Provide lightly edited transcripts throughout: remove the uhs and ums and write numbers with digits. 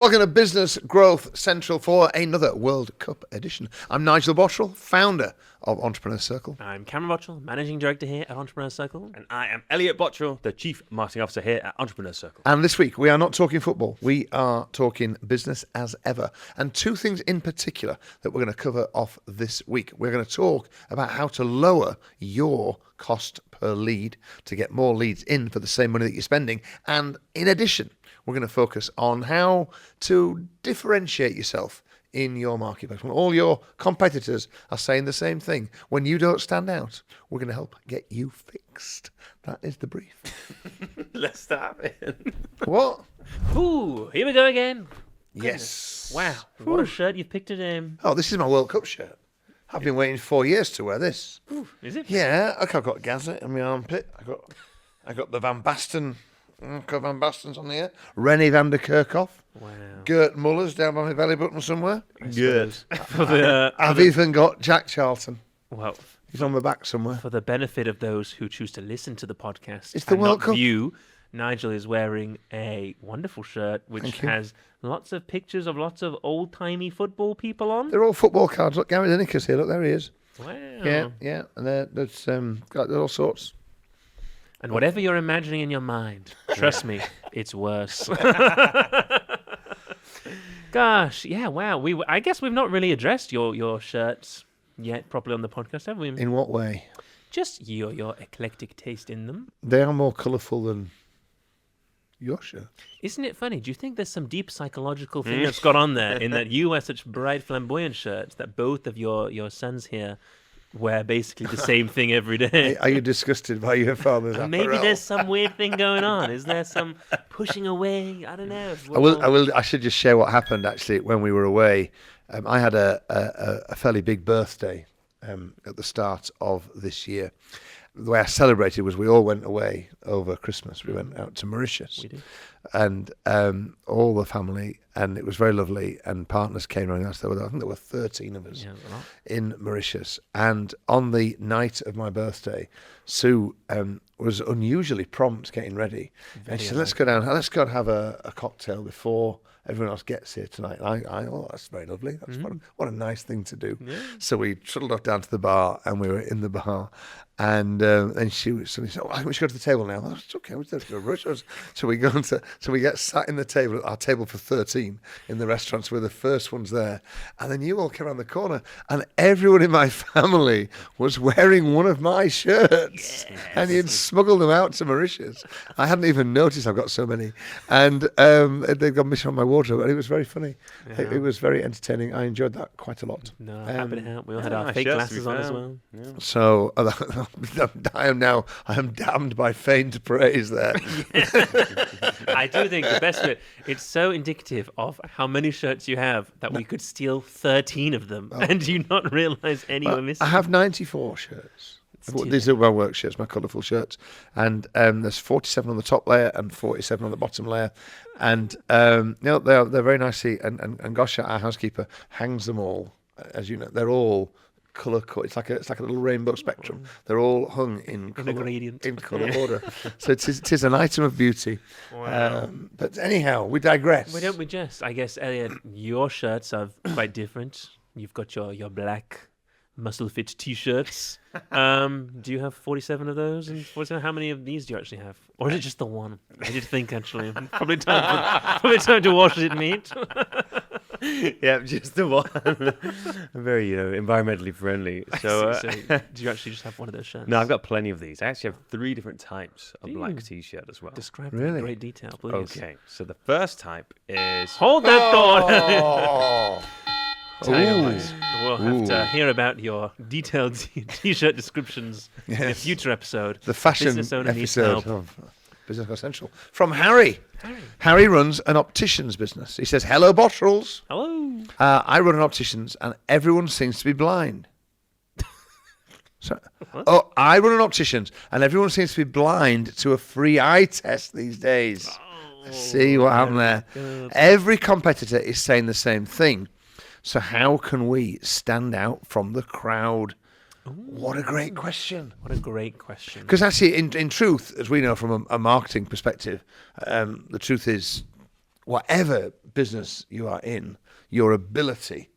Welcome to Business Growth Central for another World Cup edition. I'm Nigel Bottrell, founder of Entrepreneur Circle. I'm Cameron Bottrell, Managing Director here at Entrepreneur Circle. And I am Elliott Bottrell, the Chief Marketing Officer here at Entrepreneur Circle. And this week, we are not talking football. We are talking business as ever. And two things in particular that we're going to cover off this week. We're going to talk about how to lower your cost per lead to get more leads in for the same money that you're spending. And in addition, we're going to focus on how to differentiate yourself in your marketplace. When all your competitors are saying the same thing, when you don't stand out, we're going to help get you fixed. That is the brief. Let's start in. What? Ooh, here we go again. Yes. Wow, what a shirt you've picked today. Oh, this is my World Cup shirt. I've been waiting 4 years to wear this. Ooh, is it? Yeah, look, I've got Gazette in my armpit. I got the Van Basten. Got Van Basten's on here. Rennie van der Kerkhoff. Wow. Gert Muller's down by my belly button somewhere. Good. I've even got Jack Charlton. Well, He's on my back somewhere. for the benefit of those who choose to listen to the podcast It's the and World not Cup. view, Nigel is wearing a wonderful shirt which Thank you. has lots of pictures of lots of old-timey football people on. They're all football cards. Look, Gary Lineker's here. Look, there he is. Wow. Yeah. And there's got all sorts. And whatever you're imagining in your mind, trust me, it's worse. Gosh, yeah, wow. I guess we've not really addressed your shirts yet properly on the podcast, have we? In what way? Just your eclectic taste in them. They are more colourful than your shirt. Isn't it funny? Do you think there's some deep psychological thing that's gone on there in that you wear such bright, flamboyant shirts that both of your sons here wear basically the same thing every day? Are you disgusted by your father's Maybe apparel? there's some weird thing going on. Is there some pushing away? I don't know. I should just share what happened actually when we were away. I had a fairly big birthday at the start of this year. The way I celebrated was we all went away over Christmas. We went out to Mauritius. We did. And all the family, and it was very lovely, and partners came around us. I think there were 13 of us Yeah, a lot. in Mauritius. And on the night of my birthday, Sue was unusually prompt getting ready. And she said, let's go and have a cocktail before everyone else gets here tonight. And I oh, that's very lovely. That's what a nice thing to do. Yeah. So we shuttled off down to the bar, and we were in the bar. And she said, oh, I think we should go to the table now. Oh, it's okay, we don't have to rush. So we get sat in the table, at our table for 13 in the restaurant, so we're the first ones there. And then you all came around the corner, and everyone in my family was wearing one of my shirts. Yes. And you'd smuggled them out to Mauritius. I hadn't even noticed I've got so many. And they've got missing on my wardrobe, and it was very funny. Yeah. It was very entertaining. I enjoyed that quite a lot. No, happy to help. We all had our nice fake shirts to be glasses on as fair. well. Yeah. So I am damned by feigned praise there. I do think the best bit, it's so indicative of how many shirts you have that we could steal 13 of them and you not realise any were missing. I have 94 shirts. These are my work shirts, my colourful shirts. And there's 47 on the top layer and 47 on the bottom layer. And they're very nicely, and Gosha, our housekeeper, hangs them all. As you know, they're all colour code. It's like a little rainbow spectrum. They're all hung in a gradient. in colour order. So it is an item of beauty. Wow. But anyhow, we digress. Why don't we just? I guess, Elliot, your shirts are quite different. You've got your black muscle fit t-shirts. Do you have 47 of those? And 47, how many of these do you actually have? Or is it just the one? I did think actually. Probably time to wash it, mate. Yeah, just the one. I'm very, environmentally friendly. So, So do you actually just have one of those shirts? no, I've got plenty of these. I actually have 3 different types of Do black you? t-shirt as well. Describe them Really? in great detail, please. Okay, so the first type is... Hold that thought. Oh. We'll have to hear about your detailed t-shirt descriptions in a Yes. future episode. The fashion Business owner needs episode help. of Business Essential from Harry. Harry runs an optician's business. He says, hello, Bottrells. Hello. I run an optician's and everyone seems to be blind. I run an optician's and everyone seems to be blind to a free eye test these days. See what happened there? good. Every competitor is saying the same thing. So how can we stand out from the crowd? What a great question. What a great question. Because actually, in truth, as we know from a marketing perspective, the truth is whatever business you are in, your ability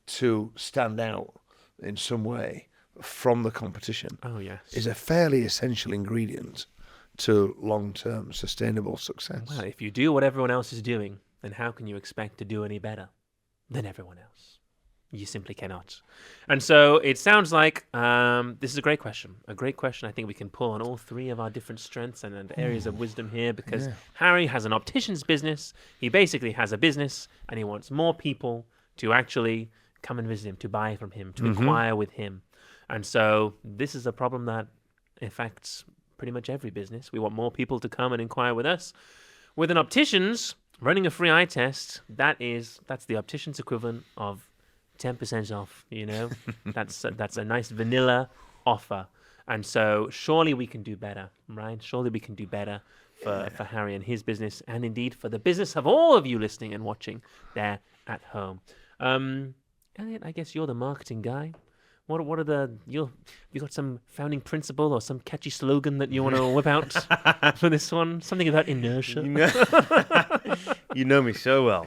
to stand out in some way from the competition Oh, yes. is a fairly essential ingredient to long-term sustainable success. Well, if you do what everyone else is doing, then how can you expect to do any better than everyone else? You simply cannot. And so it sounds like this is a great question. A great question. I think we can pull on all three of our different strengths and areas of wisdom here, because Harry has an optician's business. He basically has a business and he wants more people to actually come and visit him, to buy from him, to inquire with him. And so this is a problem that affects pretty much every business. We want more people to come and inquire with us. With an optician's, running a free eye test, that's the optician's equivalent of 10% off, you know? That's a nice vanilla offer. And so surely we can do better, right? Surely we can do better for Harry and his business, and indeed for the business of all of you listening and watching there at home. Elliott, I guess you're the marketing guy. What are you got some founding principle or some catchy slogan that you want to whip out for this one? Something about inertia. You know me so well.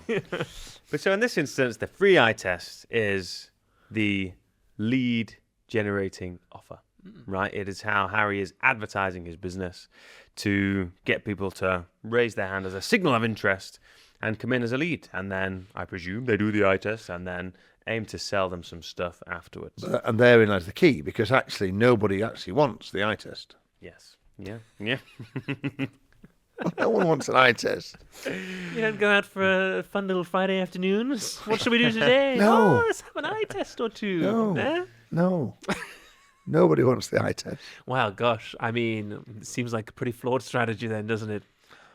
But so in this instance, the free eye test is the lead generating offer, right? It is how Harry is advertising his business to get people to raise their hand as a signal of interest and come in as a lead. And then I presume they do the eye test and then aim to sell them some stuff afterwards. And therein lies the key, because actually nobody actually wants the eye test. Yes. Yeah. No one wants an eye test. You don't go out for a fun little Friday afternoons? What should we do today? No. Oh, let's have an eye test or two. No. Eh? No. Nobody wants the eye test. Wow, gosh. I mean, it seems like a pretty flawed strategy then, doesn't it?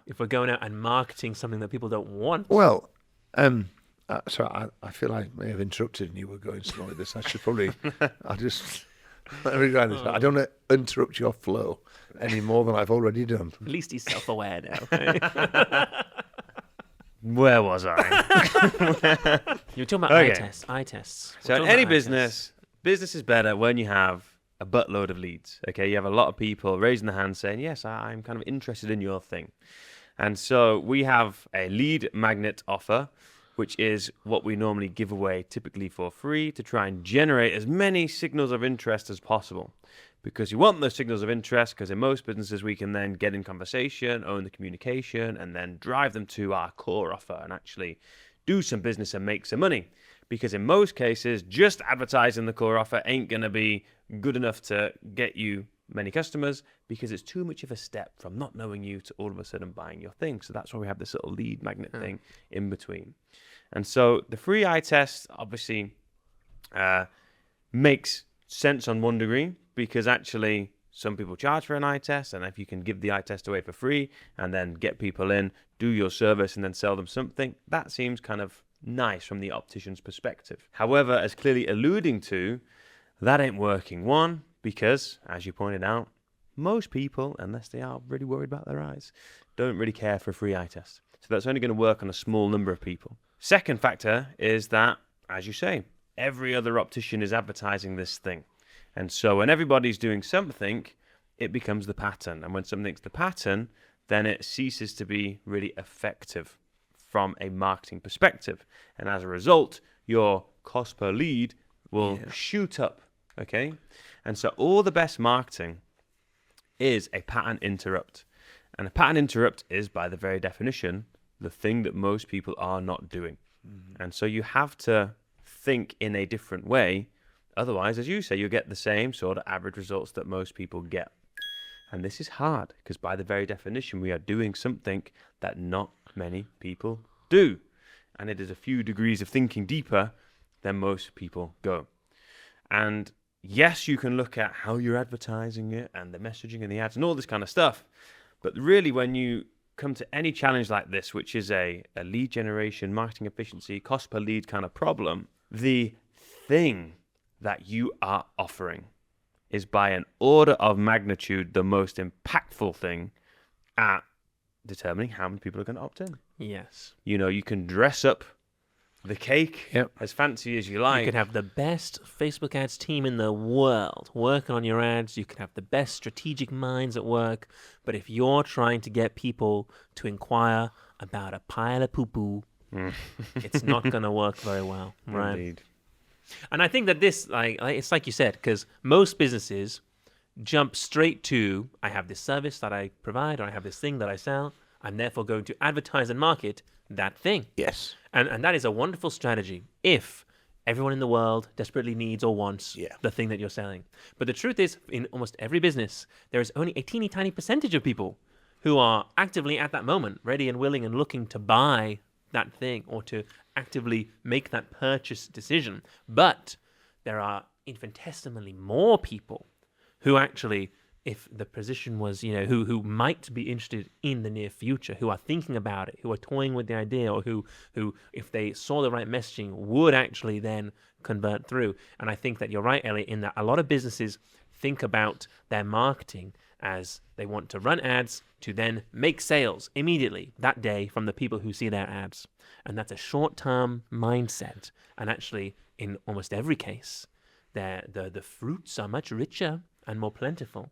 If we're going out and marketing something that people don't want. Well, sorry, I feel I may have interrupted and you were going somewhere with this. I should probably, let me rewind this. I don't want to interrupt your flow any more than I've already done. At least he's self-aware now. Right? Where was I? You were talking about Okay. eye tests. So in any business is better when you have a buttload of leads. Okay, you have a lot of people raising their hand saying, yes, I'm kind of interested in your thing. And so we have a lead magnet offer, which is what we normally give away typically for free to try and generate as many signals of interest as possible. Because you want those signals of interest, because in most businesses we can then get in conversation, own the communication, and then drive them to our core offer and actually do some business and make some money. Because in most cases, just advertising the core offer ain't going to be good enough to get you many customers, because it's too much of a step from not knowing you to all of a sudden buying your thing. So that's why we have this little lead magnet thing in between. And so the free eye test obviously makes sense on one degree, because actually some people charge for an eye test, and if you can give the eye test away for free and then get people in, do your service and then sell them something, that seems kind of nice from the optician's perspective. However, as clearly alluding to, that ain't working. One, because, as you pointed out, most people, unless they are really worried about their eyes, don't really care for a free eye test. So that's only going to work on a small number of people. Second factor is that, as you say, every other optician is advertising this thing. And so when everybody's doing something, it becomes the pattern. And when something's the pattern, then it ceases to be really effective from a marketing perspective. And as a result, your cost per lead will shoot up. Okay? And so all the best marketing is a pattern interrupt. And a pattern interrupt is, by the very definition, the thing that most people are not doing. Mm-hmm. And so you have to think in a different way. Otherwise, as you say, you get the same sort of average results that most people get. And this is hard, because by the very definition, we are doing something that not many people do. And it is a few degrees of thinking deeper than most people go. And yes, you can look at how you're advertising it and the messaging and the ads and all this kind of stuff. But really, when you come to any challenge like this, which is a lead generation, marketing efficiency, cost per lead kind of problem, the thing that you are offering is by an order of magnitude the most impactful thing at determining how many people are going to opt in. Yes. You know, you can dress up the cake as fancy as you like. You can have the best Facebook ads team in the world working on your ads. You can have the best strategic minds at work. But if you're trying to get people to inquire about a pile of poo-poo, it's not going to work very well, right? Indeed. And I think that this, it's like you said, because most businesses jump straight to, I have this service that I provide, or I have this thing that I sell. I'm therefore going to advertise and market that thing. Yes. And that is a wonderful strategy if everyone in the world desperately needs or wants the thing that you're selling. But the truth is, in almost every business, there is only a teeny tiny percentage of people who are actively at that moment ready and willing and looking to buy that thing or to actively make that purchase decision. But there are infinitesimally more people who actually, if the position was, who might be interested in the near future, who are thinking about it, who are toying with the idea, or who if they saw the right messaging, would actually then convert through. And I think that you're right, Elliott, in that a lot of businesses think about their marketing as they want to run ads to then make sales immediately that day from the people who see their ads. And that's a short-term mindset. And actually, in almost every case, the fruits are much richer and more plentiful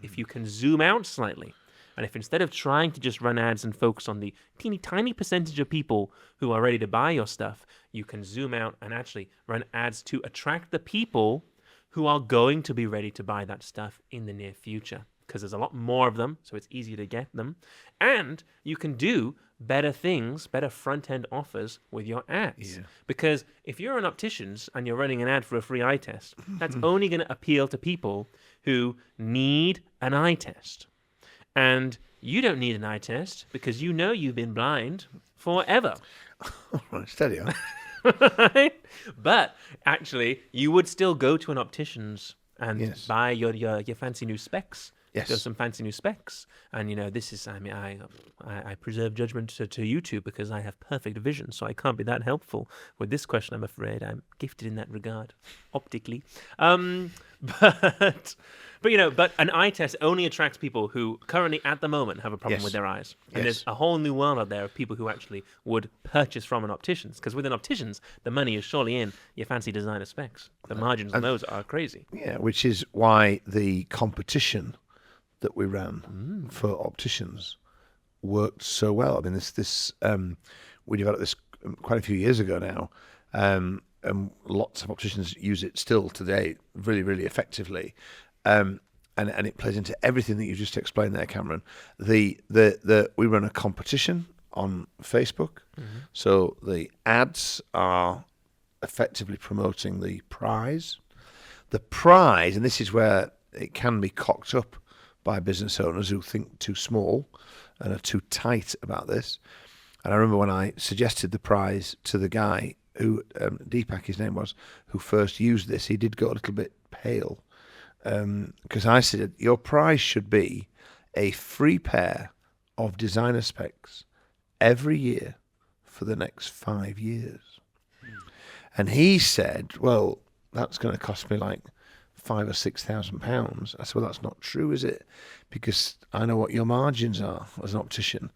if you can zoom out slightly. And if instead of trying to just run ads and focus on the teeny tiny percentage of people who are ready to buy your stuff, you can zoom out and actually run ads to attract the people who are going to be ready to buy that stuff in the near future. Because there's a lot more of them, so it's easier to get them. And you can do better things, better front-end offers with your ads. Yeah. Because if you're an optician's and you're running an ad for a free eye test, that's only going to appeal to people who need an eye test. And you don't need an eye test because you know you've been blind forever. All right, steady on. Right? But actually, you would still go to an optician's and buy your fancy new specs. Yes. There's some fancy new specs. And, this is, I preserve judgment to you two because I have perfect vision, so I can't be that helpful with this question, I'm afraid. I'm gifted in that regard, optically. But an eye test only attracts people who currently, at the moment, have a problem with their eyes. And there's a whole new world out there of people who actually would purchase from an optician's. Because with an optician's, the money is surely in your fancy designer specs. The margins on those are crazy. Yeah, which is why the competition that we ran for opticians worked so well. I mean, we developed this quite a few years ago now, and lots of opticians use it still today, really, really effectively. And it plays into everything that you just explained there, Cameron. We run a competition on Facebook, so the ads are effectively promoting the prize. The prize, and this is where it can be cocked up by business owners who think too small and are too tight about this. And I remember when I suggested the prize to the guy who, Deepak his name was, who first used this, he did go a little bit pale. Because I said, your prize should be a free pair of designer specs every year for the next 5 years. And he said, well, that's going to cost me like £5,000 or £6,000. I said, well, that's not true, is it? Because I know what your margins are as an optician.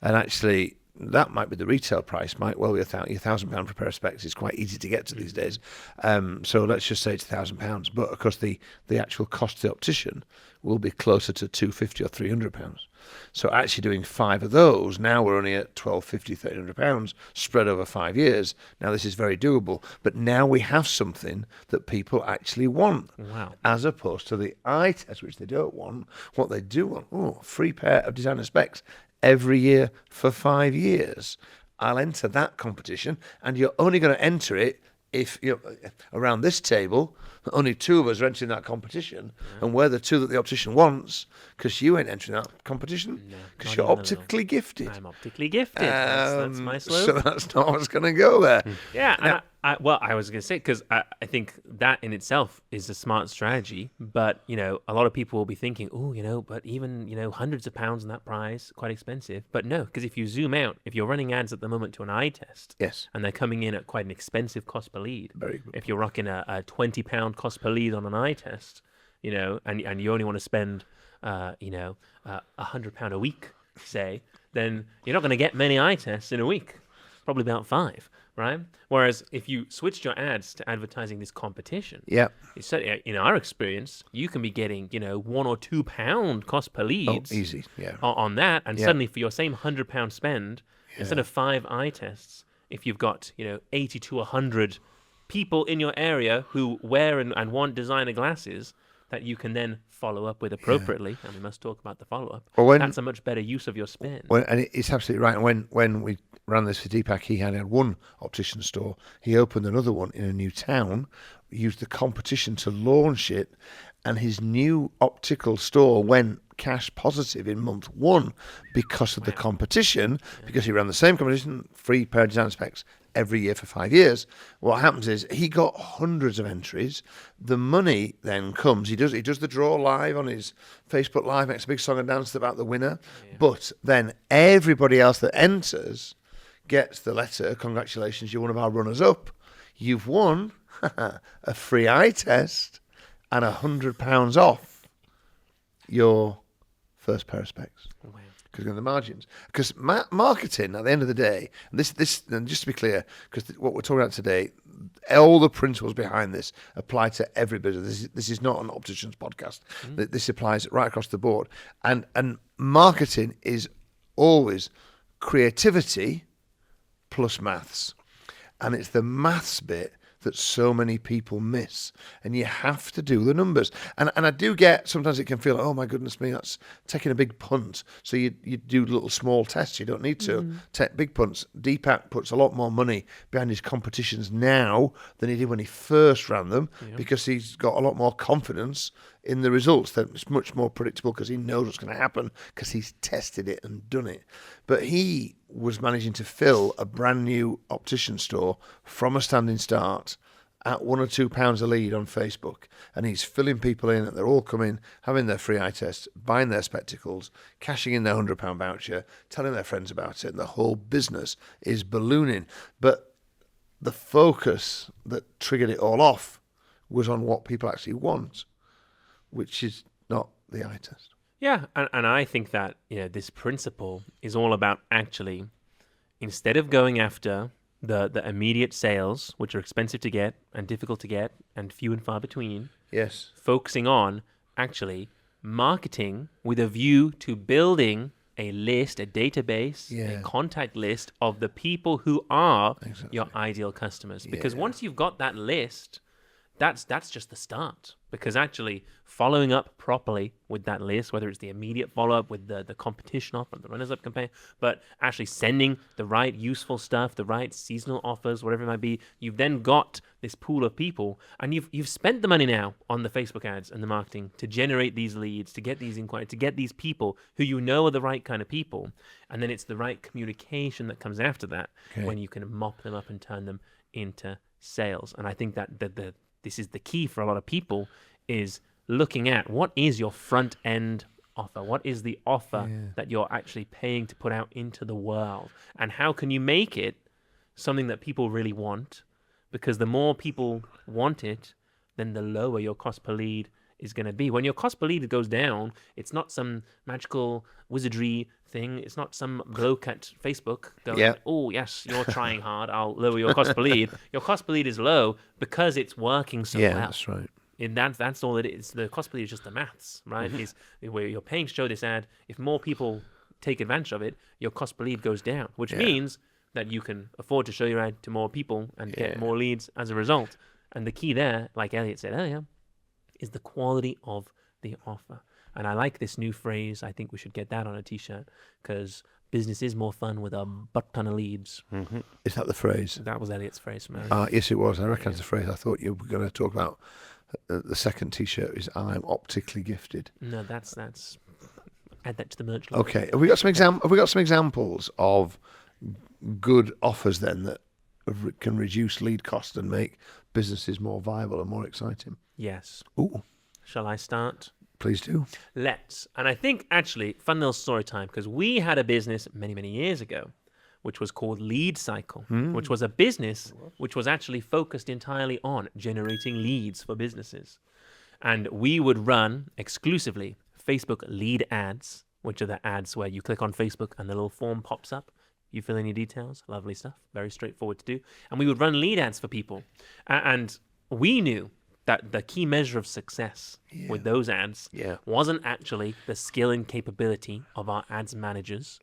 And actually, that might be the retail price, might well be £1,000 for a pair of specs. It's quite easy to get to these days. So let's just say it's £1,000. But of course, the actual cost to the optician will be closer to £250 or £300. So actually doing 5 of those, now we're only at £1,250, £1,300 spread over 5 years. Now this is very doable. But now we have something that people actually want. Wow. As opposed to the eye test, which they don't want. What they do want, free pair of designer specs every year for 5 years. I'll enter that competition, and you're only going to enter it if around this table, only 2 of us are entering that competition, and we're the 2 that the optician wants, because you ain't entering that competition, because you're optically gifted. I'm optically gifted. That's my slogan. So that's not what's going to go there. Yeah, Now, I was going to say, because I think that in itself is a smart strategy, but, a lot of people will be thinking, but even, hundreds of pounds in that prize, quite expensive. But no, because if you zoom out, if you're running ads at the moment to an eye test, yes, and they're coming in at quite an expensive cost per lead, very good. If you're rocking a £20 cost per lead on an eye test, and you only want to spend, £100 a week, say, then you're not going to get many eye tests in a week, probably about 5. Right. Whereas if you switched your ads to advertising this competition, in our experience, you can be getting £1 or £2 cost per leads. Easy, on that, and suddenly for your same £100 spend, Instead of 5 eye tests, if you've got 80 to 100 people in your area who wear and want designer glasses that you can then follow up with appropriately, and we must talk about the follow-up, that's a much better use of your spend. And it's absolutely right. And when we ran this for Deepak, he had one optician store. He opened another one in a new town, used the competition to launch it, and his new optical store went cash positive in month 1 because of the competition, because he ran the same competition, free pair of design specs every year for 5 years. What happens is he got hundreds of entries. The money then comes. He does the draw live on his Facebook Live, makes a big song and dance about the winner. But then everybody else that enters gets the letter, congratulations, you're one of our runners up. You've won a free eye test and £100 off your first pair of specs. Wow. Because of the margins. Because marketing, at the end of the day, and this, and just to be clear, because what we're talking about today, all the principles behind this apply to every business. This is not an optician's podcast. This applies right across the board. And marketing is always creativity plus maths. And it's the maths bit that so many people miss, and you have to do the numbers. And I do get, sometimes it can feel like, oh my goodness me, that's taking a big punt. So you do little small tests. You don't need to take big punts. Deepak puts a lot more money behind his competitions now than he did when he first ran them, because he's got a lot more confidence in the results. That it's much more predictable because he knows what's going to happen because he's tested it and done it. But he was managing to fill a brand new optician store from a standing start at £1 or £2 a lead on Facebook, and he's filling people in, and they're all coming, having their free eye test, buying their spectacles, cashing in their £100 voucher, telling their friends about it, and the whole business is ballooning. But the focus that triggered it all off was on what people actually want, which is not the eye test. Yeah, and I think that this principle is all about actually, instead of going after the immediate sales, which are expensive to get and difficult to get and few and far between, Yes. focusing on actually marketing with a view to building a list, a database, a contact list of the people who are your ideal customers. Because once you've got that list, that's just the start. Because actually following up properly with that list, whether it's the immediate follow-up with the competition offer, the runners-up campaign, but actually sending the right useful stuff, the right seasonal offers, whatever it might be, you've then got this pool of people, and you've spent the money now on the Facebook ads and the marketing to generate these leads, to get these inquiries, to get these people who you know are the right kind of people, and then it's the right communication that comes after that when you can mop them up and turn them into sales. And I think that this is the key for a lot of people, is looking at what is your front end offer, what is the offer that you're actually paying to put out into the world, and how can you make it something that people really want, because the more people want it, then the lower your cost per lead is going to be. When your cost per lead goes down, it's not some magical wizardry thing. It's not some bloke at Facebook going, oh, yes, you're trying hard, I'll lower your cost per lead. Your cost per lead is low because it's working so well. Yeah, that's right. And that's all it is. The cost per lead is just the maths, right? Is where you're paying to show this ad. If more people take advantage of it, your cost per lead goes down, which means that you can afford to show your ad to more people and get more leads as a result. And the key there, like Elliott said earlier, is the quality of the offer. And I like this new phrase. I think we should get that on a t-shirt, because business is more fun with a butt ton of leads. Is that the phrase? That was Elliott's phrase from earlier. Yes, it was. I recognise the phrase. I thought you were going to talk about the second t-shirt is I'm optically gifted. No, that's add that to the merch line. Okay. Have we got some examples of good offers then that can reduce lead cost and make businesses more viable and more exciting? Yes. Ooh. Shall I start? Please do. Let's. And I think actually, fun little story time, because we had a business many, many years ago, which was called Lead Cycle, which was a business which was actually focused entirely on generating leads for businesses. And we would run exclusively Facebook lead ads, which are the ads where you click on Facebook and the little form pops up. You fill in your details. Lovely stuff. Very straightforward to do. And we would run lead ads for people. And we knew that the key measure of success with those ads wasn't actually the skill and capability of our ads managers,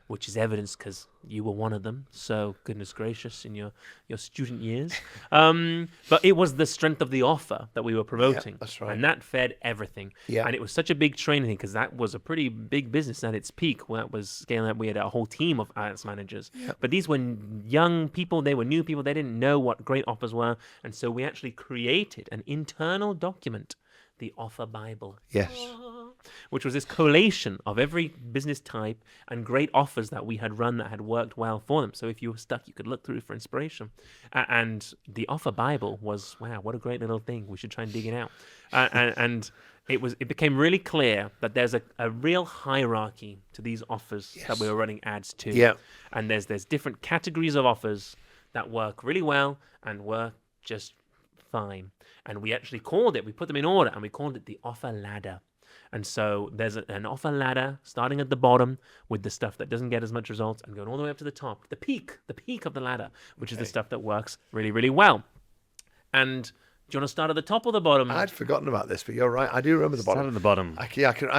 which is evidence because you were one of them. So goodness gracious, in your student years. But it was the strength of the offer that we were promoting. that's right. And that fed everything. Yeah. And it was such a big training thing because that was a pretty big business at its peak when it was scaling up. We had a whole team of ads managers. But these were young people. They were new people. They didn't know what great offers were. And so we actually created an internal document, the Offer Bible. Yes. Which was this collation of every business type and great offers that we had run that had worked well for them. So if you were stuck, you could look through for inspiration. And the Offer Bible was, wow, what a great little thing. We should try and dig it out. And it became really clear that there's a real hierarchy to these offers that we were running ads to. Yeah. And there's different categories of offers that work really well and work just fine. And we actually called it, we put them in order, and we called it the offer ladder. And so there's an offer ladder starting at the bottom with the stuff that doesn't get as much results and going all the way up to the top, the peak of the ladder, which is the stuff that works really, really well. And do you want to start at the top or the bottom? I'd forgotten about this, but you're right. I do remember the bottom. Start at the bottom. I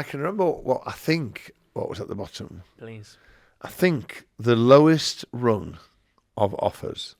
can remember what was at the bottom. Please. I think the lowest rung of offers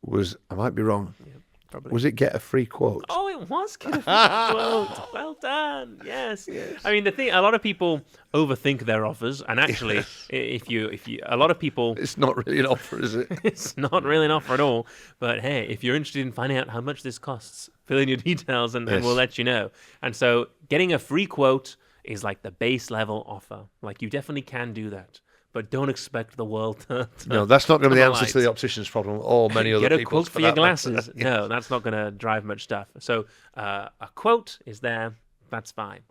was I might be wrong. Yeah, probably. Was it get a free quote? Oh, it was get a free quote. Well done. Yes. I mean, a lot of people overthink their offers, and actually, if you, a lot of people, It's not really an offer, is it? it's not really an offer at all. But hey, if you're interested in finding out how much this costs, fill in your details, and we'll let you know. And so, getting a free quote is like the base level offer. Like you definitely can do that. But don't expect the world to No, that's not going to be the answer light. to the optician's problem or many other Get a people's. quote for your that matter. glasses. No, that's not going to drive much stuff. So a quote is there. That's fine.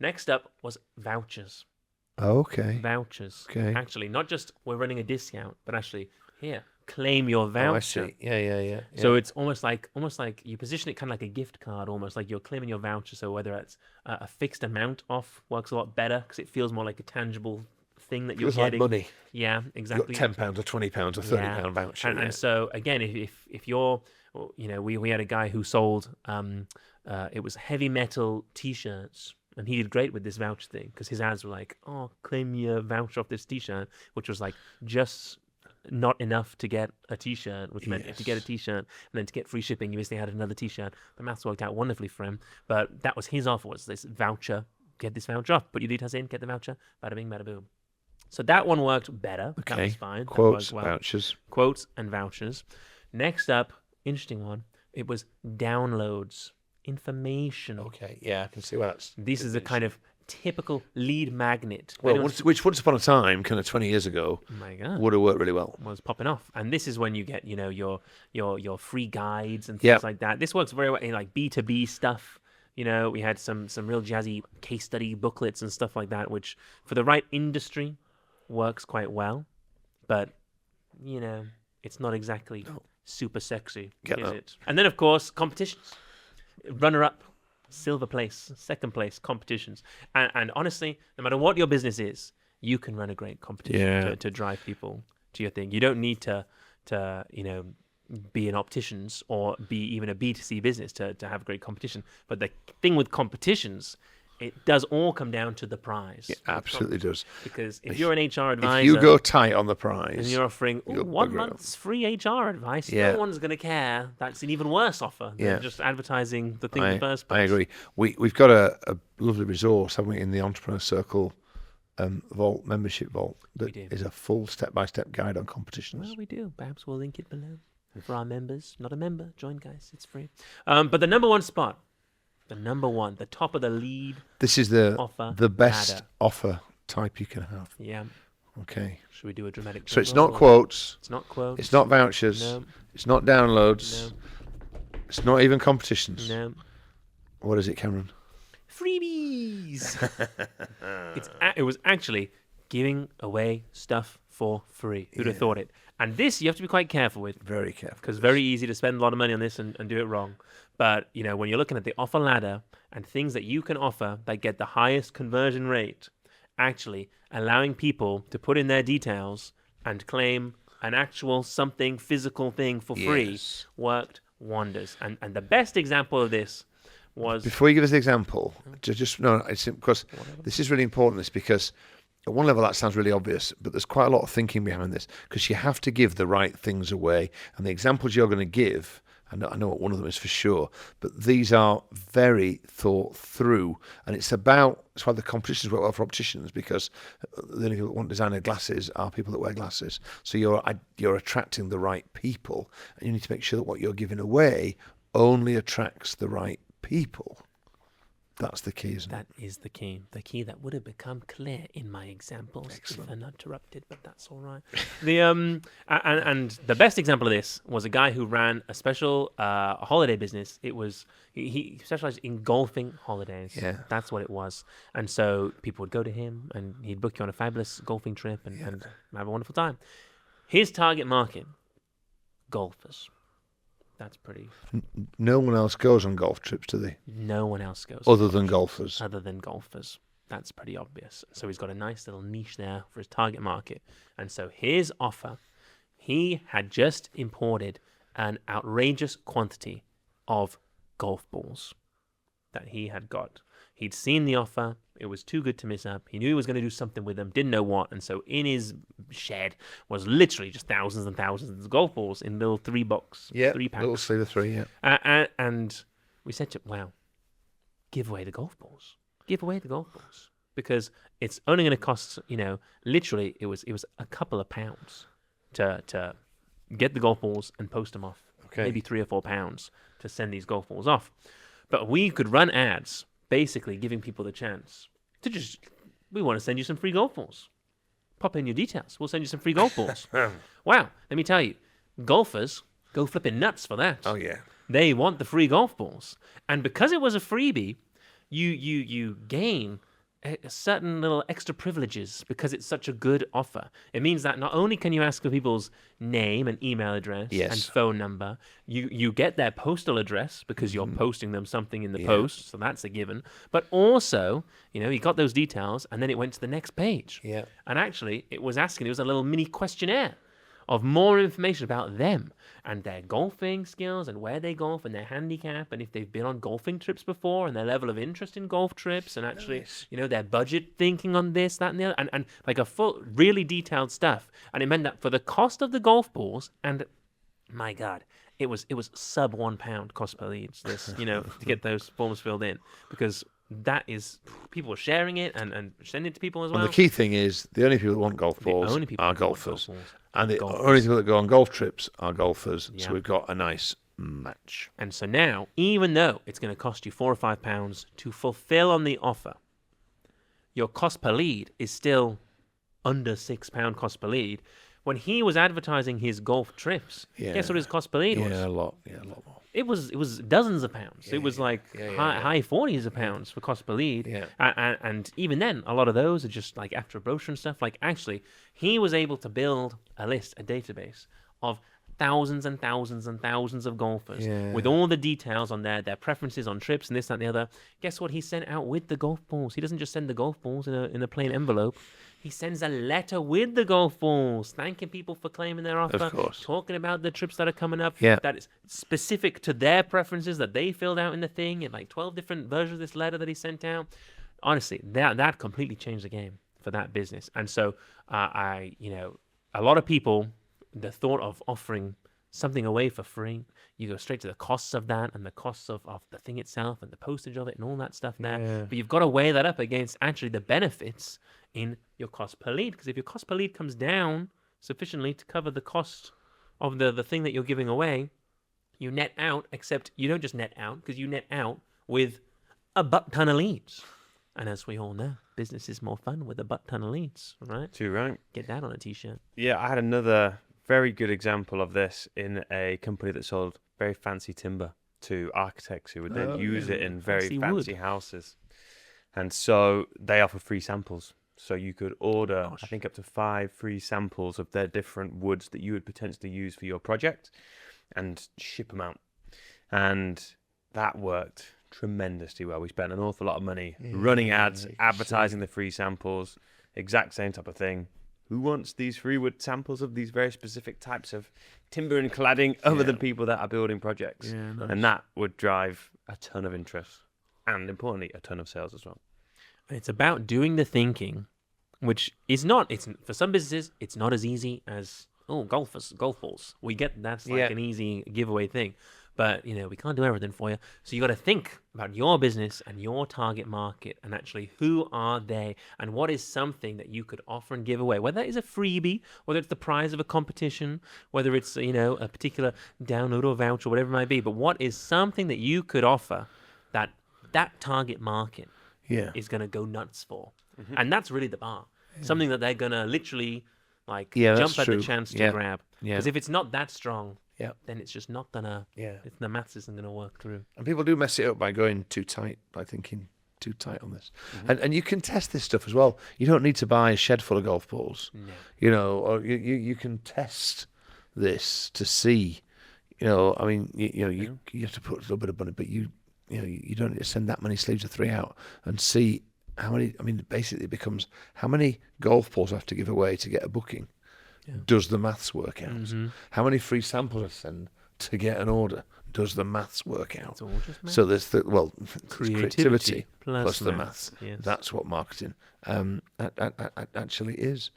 Next up was vouchers. Okay. Vouchers. Okay. Actually, not just we're running a discount, but actually, here, claim your voucher. Oh, I see. Yeah. So it's almost like you position it kind of like a gift card, almost like you're claiming your voucher. So whether it's a fixed amount off works a lot better because it feels more like a tangible thing that you're Feels like getting. money. Yeah, You've exactly. got £10 or £20 or £30 voucher. And so again, if you're, we had a guy who sold it was heavy metal T-shirts, and he did great with this voucher thing because his ads were like, oh, claim your voucher off this T-shirt, which was like just not enough to get a T-shirt, which meant to get a T-shirt and then to get free shipping, you basically had another T-shirt. The maths worked out wonderfully for him, but that was his offer, was this voucher. Get this voucher off, put your details in, get the voucher, bada bing, bada boom. So that one worked better. Okay. That was fine. Quotes, that worked well. vouchers. Quotes and vouchers. Next up, interesting one. It was downloads, information. Okay, yeah, I can see why that's. This is a kind of typical lead magnet. Well, which once upon a time, kind of 20 years ago, Oh my God, would have worked really well. was popping off. And this is when you get, your free guides and things like that. This works very well in like B2B stuff. We had some real jazzy case study booklets and stuff like that, which for the right industry works quite well. But, it's not exactly super sexy, Get is that. it? And then, of course, competitions. Runner-up, silver place, second place, competitions. And honestly, no matter what your business is, you can run a great competition to drive people to your thing. You don't need to be an opticians or be even a B2C business to have great competition. But the thing with competitions, it does all come down to the prize. It absolutely does. Because if you're an HR advisor, If you go tight on the prize, and you're offering you'll 1 bugger month's free HR advice, Yeah. no one's going to care. That's an even worse offer than just advertising the thing in the first place. I agree. We've got a lovely resource, haven't we, in the Entrepreneur Circle vault, membership vault, that do. is a full step-by-step guide on competitions. Well, we do. Perhaps we'll link it below. For our members, not a member, join, guys. It's free. But the number one spot, the top of the lead. This is offer the best ladder. offer type you can have. Yeah. Okay. Should we do a dramatic? So it's jingle not or- quotes. It's not quotes. It's not vouchers. No. It's not downloads. No. It's not even competitions. No. What is it, Cameron? Freebies. It was actually giving away stuff for free. Who'd have thought it? And this you have to be quite careful with. Very careful. Because very easy to spend a lot of money on this and do it wrong. But, when you're looking at the offer ladder and things that you can offer that get the highest conversion rate, actually allowing people to put in their details and claim an actual something, physical thing for free Yes. worked wonders. And the best example of this was... Before you give us the example, it's because this is really important. This because at one level that sounds really obvious, but there's quite a lot of thinking behind this because you have to give the right things away. And the examples you're going to give, I know what one of them is for sure, but these are very thought through. And it's why the competitions work well for opticians, because the only people that want designer glasses are people that wear glasses. So you're attracting the right people, and you need to make sure that what you're giving away only attracts the right people. That's the key, isn't it? That is the key. The key that would have become clear in my examples Excellent. if uninterrupted, but that's all right. And the best example of this was a guy who ran a special holiday business. It was he specialized in golfing holidays. Yeah. That's what it was. And so people would go to him, and he'd book you on a fabulous golfing trip and have a wonderful time. His target market, golfers. That's pretty. No one else goes on golf trips, do they? No one else goes. Other than golfers. Other than golfers. That's pretty obvious. So he's got a nice little niche there for his target market. And so his offer, he had just imported an outrageous quantity of golf balls that he had got. He'd seen the offer. It was too good to miss up. He knew he was going to do something with them, didn't know what. And so in his shed was literally just thousands and thousands of golf balls in little 3-box, 3-packs. Little sleeve of 3, yeah. And we said to him, wow, give away the golf balls. Give away the golf balls. Because it's only going to cost, literally it was a couple of pounds to get the golf balls and post them off. Okay. Maybe 3 or 4 pounds to send these golf balls off. But we could run ads basically giving people the chance to we want to send you some free golf balls. Pop in your details. We'll send you some free golf balls. Wow. Let me tell you, golfers go flipping nuts for that. Oh, yeah. They want the free golf balls. And because it was a freebie, you gain a certain little extra privileges because it's such a good offer. It means that not only can you ask for people's name and email address and phone number, you get their postal address because you're posting them something in the post, so that's a given. But also, you got those details, and then it went to the next page. Yeah. And actually, it was a little mini questionnaire of more information about them and their golfing skills and where they golf and their handicap and if they've been on golfing trips before and their level of interest in golf trips and actually, their budget thinking on this, that, and the other, and like a full, really detailed stuff. And it meant that for the cost of the golf balls, and my God, it was sub £1 cost per leads, this, to get those forms filled in, because that is, people are sharing it and sending it to people as well. And the key thing is, the only people that want golf balls are golfers. And the only people that go on golf trips are golfers. Yeah. So we've got a nice match. And so now, even though it's going to cost you £4 or £5 to fulfill on the offer, your cost per lead is still under £6 cost per lead. When he was advertising his golf trips, guess what his cost per lead was? Yeah, a lot more. It was dozens of pounds. It was like yeah. high 40s of pounds for cost per lead. Yeah. And even then, a lot of those are just like after a brochure and stuff. Like actually, he was able to build a database of thousands and thousands and thousands of golfers with all the details on their preferences on trips and this, that, and the other. Guess what he sent out with the golf balls? He doesn't just send the golf balls in a plain envelope. He sends a letter with the golf balls, thanking people for claiming their offer, Of course. talking about the trips that are coming up, Yeah. that is specific to their preferences that they filled out in the thing, and like 12 different versions of this letter that he sent out. Honestly, that completely changed the game for that business. And so, a lot of people, the thought of offering something away for free, you go straight to the costs of that and the costs of the thing itself and the postage of it and all that stuff there. Yeah. But you've got to weigh that up against actually the benefits in your cost per lead. Because if your cost per lead comes down sufficiently to cover the cost of the thing that you're giving away, you net out, except you don't just net out, because you net out with a butt ton of leads. And as we all know, business is more fun with a butt ton of leads, right? Too right. Get that on a t-shirt. Yeah, I had another very good example of this in a company that sold very fancy timber to architects who would then use it in very Fancy fancy wood. houses. And so they offer free samples. So you could order, I think, up to 5 free samples of their different woods that you would potentially use for your project and ship them out. And that worked tremendously well. We spent an awful lot of money running ads, advertising the free samples, exact same type of thing. Who wants these free wood samples of these very specific types of timber and cladding other than people that are building projects? Yeah, nice. And that would drive a ton of interest and, importantly, a ton of sales as well. It's about doing the thinking which is not. It's for some businesses, it's not as easy as golf balls. We get that's like an easy giveaway thing, but we can't do everything for you. So you got to think about your business and your target market, and actually who are they, and what is something that you could offer and give away. Whether it's a freebie, whether it's the prize of a competition, whether it's a particular download or voucher, whatever it might be. But what is something that you could offer that target market is going to go nuts for, and that's really the bar. Something that they're going to literally jump at the chance to grab. Because if it's not that strong, then it's just not gonna. The maths isn't gonna work through. And people do mess it up by going too tight, by thinking too tight on this. And you can test this stuff as well. You don't need to buy a shed full of golf balls. No. Or you can test this to see. I mean, you have to put a little bit of money, but you don't need to send that many sleeves of 3 out and see how many. I mean, basically it becomes how many golf balls I have to give away to get a booking. Does the maths work out? How many free samples I send to get an order? Does the maths work out? It's all just maths. So there's creativity plus the maths. maths. Yes. That's what marketing actually is.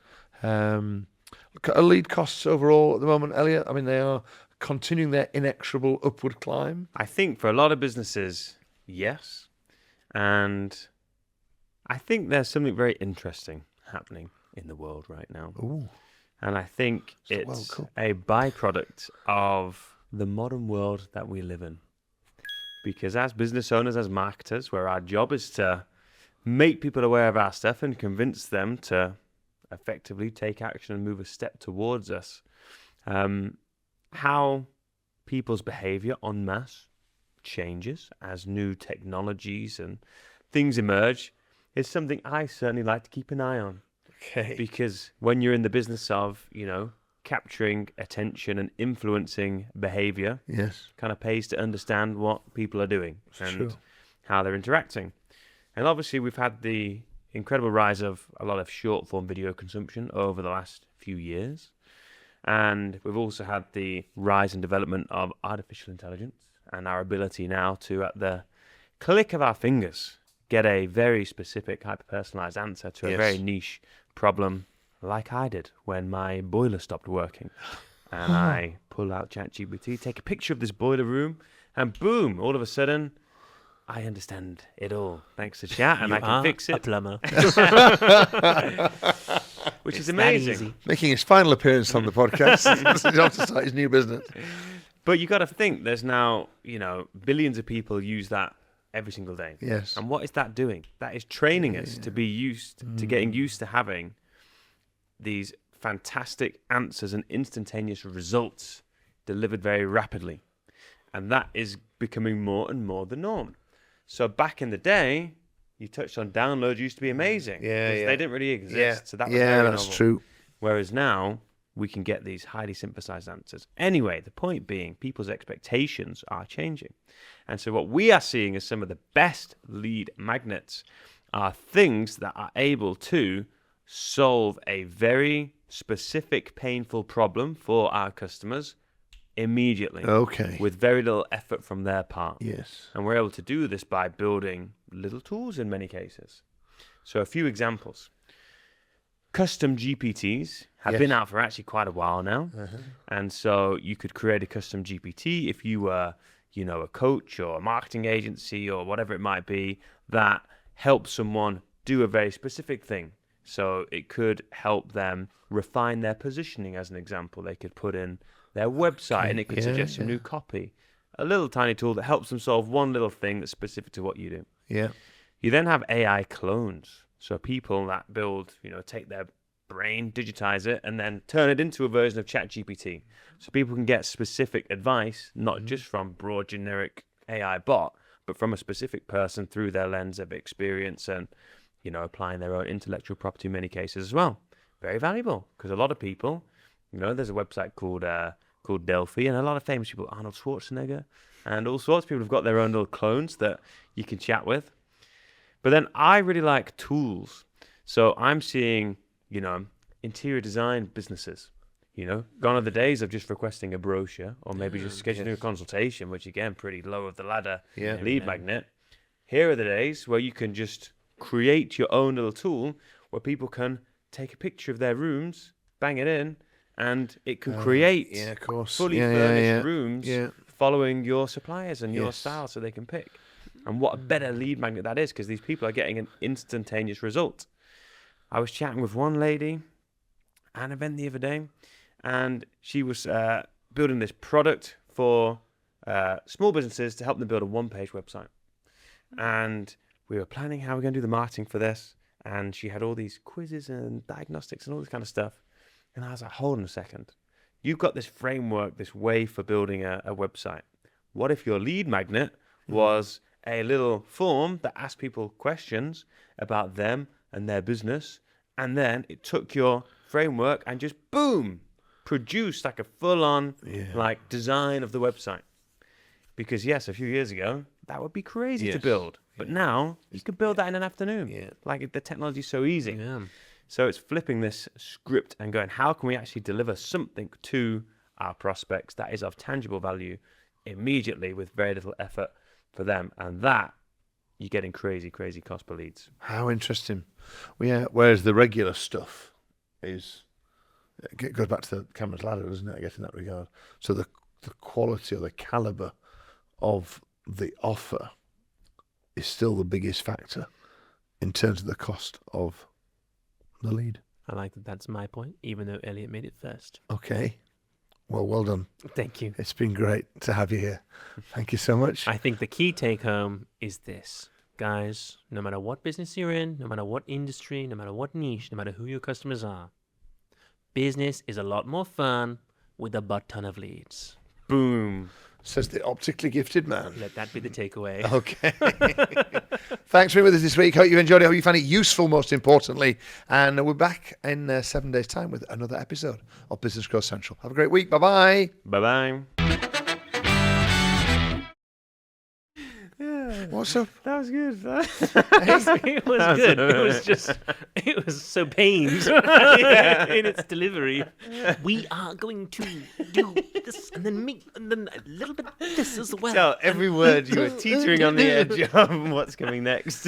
Lead costs overall at the moment, Elliott, I mean, they are continuing their inexorable upward climb. I think for a lot of businesses, yes. And I think there's something very interesting happening in the world right now. Ooh. And I think it's a byproduct of the modern world that we live in. Because as business owners, as marketers, where our job is to make people aware of our stuff and convince them to effectively take action and move a step towards us, how people's behavior en masse changes as new technologies and things emerge is something I certainly like to keep an eye on. Okay. Because when you're in the business of, capturing attention and influencing behavior, kind of pays to understand what people are doing and how they're interacting. And obviously we've had the incredible rise of a lot of short form video consumption over the last few years. And we've also had the rise and development of artificial intelligence and our ability now to, at the click of our fingers, get a very specific, hyper-personalized answer to a very niche problem, like I did when my boiler stopped working. And I pull out ChatGPT, take a picture of this boiler room, and boom, all of a sudden, I understand it all, thanks to chat, and I can fix it. A plumber. Which is amazing. Making his final appearance on the podcast. He's off to start his new business. But you got to think, there's now, billions of people use that every single day. Yes. And what is that doing? That is training us to be used to getting used to having these fantastic answers and instantaneous results delivered very rapidly. And that is becoming more and more the norm. So back in the day, you touched on downloads used to be amazing. They didn't really exist. So that was very that's novel. true. Whereas now, we can get these highly synthesized answers. Anyway, the point being, people's expectations are changing. And so what we are seeing as some of the best lead magnets are things that are able to solve a very specific, painful problem for our customers immediately. Okay. With very little effort from their part. Yes. And we're able to do this by building little tools in many cases. So a few examples. Custom GPTs have been out for actually quite a while now. And so you could create a custom GPT if you were, a coach or a marketing agency or whatever it might be that helps someone do a very specific thing. So it could help them refine their positioning, as an example. They could put in their website and it could suggest some new copy. A little tiny tool that helps them solve one little thing that's specific to what you do. Yeah. You then have AI clones. So people that build, take their brain, digitize it, and then turn it into a version of ChatGPT. So people can get specific advice, not just from broad generic AI bot, but from a specific person through their lens of experience and, applying their own intellectual property in many cases as well. Very valuable, because a lot of people, there's a website called Delphi, and a lot of famous people, Arnold Schwarzenegger, and all sorts of people have got their own little clones that you can chat with. But then I really like tools. So I'm seeing, interior design businesses, gone are the days of just requesting a brochure or maybe just scheduling a consultation, which again, pretty low of the ladder lead magnet. Here are the days where you can just create your own little tool where people can take a picture of their rooms, bang it in, and it can create of course. fully Yeah, furnished rooms Yeah. following your suppliers and your Yes. style so they can pick. And what a better lead magnet that is, because these people are getting an instantaneous result. I was chatting with one lady at an event the other day, and she was building this product for small businesses to help them build a one-page website. And we were planning how we're going to do the marketing for this, and she had all these quizzes and diagnostics and all this kind of stuff. And I was like, hold on a second. You've got this framework, this way for building a website. What if your lead magnet was a little form that asked people questions about them and their business, and then it took your framework and just boom, produced like a full-on like design of the website? Because yes, a few years ago that would be crazy to build, but now you could build that in an afternoon. Yeah. Like the technology is so easy. Yeah. So it's flipping this script and going, how can we actually deliver something to our prospects that is of tangible value immediately with very little effort for them? And that, you're getting crazy, crazy cost per leads. How interesting. Well, yeah. Whereas the regular stuff is, it goes back to the camera's ladder, doesn't it? I guess in that regard. So the quality or the caliber of the offer is still the biggest factor in terms of the cost of the lead. I like that. That's my point, even though Elliott made it first. Okay. Well done. Thank you. It's been great to have you here. Thank you so much. I think the key take home is this. Guys, no matter what business you're in, no matter what industry, no matter what niche, no matter who your customers are, business is a lot more fun with a butt ton of leads. Boom. Says the optically gifted man. Let that be the takeaway. Okay. Thanks for being with us this week. Hope you enjoyed it. Hope you found it useful, most importantly. And we're back in 7 days' time with another episode of Business Growth Central. Have a great week. Bye-bye. Bye-bye. What's up? That was good. It was good. It was just, it was so pained in its delivery. We are going to do this and then make and then a little bit of this as well. Tell every word you were teetering on the edge of what's coming next.